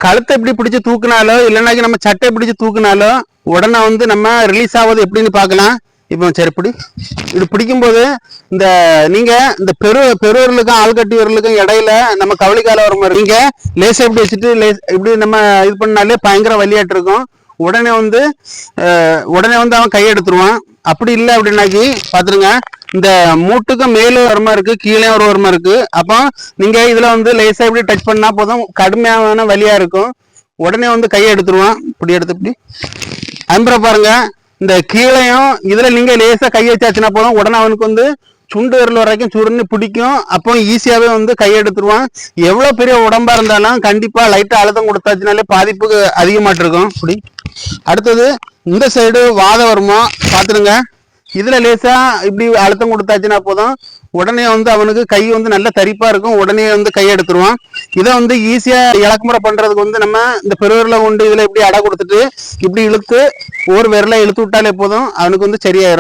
கழுத்தை இப்படி பிடிச்சு தூக்குனாலோ இல்லைனாக்கி நம்ம சட்டை பிடிச்சு தூக்குனாலோ உடனே வந்து நம்ம ரிலீஸ் ஆகுது எப்படின்னு பார்க்கலாம். இப்போ சரி இப்படி பிடிக்கும்போது இந்த நீங்க இந்த பெருவர்களுக்கும் ஆள்கட்டி விரலுக்கும் இடையில நம்ம கவலிக்கால வர மாதிரி நீங்க லேசா இப்படி வச்சுட்டு இப்படி நம்ம இது பண்ணாலே பயங்கர வலியாட்டு இருக்கும். உடனே வந்து அவன் கையெடுத்துருவான். அப்படி இல்லை அப்படின்னாக்கி பாத்துருங்க, இந்த மூட்டுக்கும் மேலும் வரமா இருக்கு, கீழே ஒரு வரமா இருக்கு. அப்போ நீங்க இதுல வந்து லேசா இப்படி டச் பண்ணா போதும், கடுமையான வலியா இருக்கும். உடனே வந்து கையை எடுத்துருவான். இப்படி எடுத்து இப்படி அப்புறம் பாருங்க, இந்த கீழையும் இதுல நீங்க லேசா கை வச்சாச்சுன்னா போதும், உடனே அவனுக்கு வந்து சுண்டு விரல் வரைக்கும் சுருன்னு பிடிக்கும். அப்போ ஈஸியாவே வந்து கை எடுத்துருவான். எவ்வளவு பெரிய உடம்பா இருந்தாலும் கண்டிப்பா லைட்டா அழுத்தம் கொடுத்தாச்சுனாலே பாதிப்புக்கு அதிகமாட்டு இருக்கும். இப்படி அடுத்தது இந்த சைடு வாதம் வருமா பாத்துருங்க. இதுல லேசா இப்படி அழுத்தம் கொடுத்தாச்சுன்னா போதும், உடனே வந்து அவனுக்கு கை வந்து நல்ல தரிப்பா இருக்கும். உடனே வந்து கை எடுத்துருவான். இதை வந்து ஈஸியா இலக்குமுறை பண்றதுக்கு வந்து நம்ம இந்த பெருவிரலை கொண்டு இதுல இப்படி அடை கொடுத்துட்டு இப்படி இழுத்து ஒரு விரலை இழுத்து விட்டாலே போதும், அவனுக்கு வந்து சரியாயிரும்.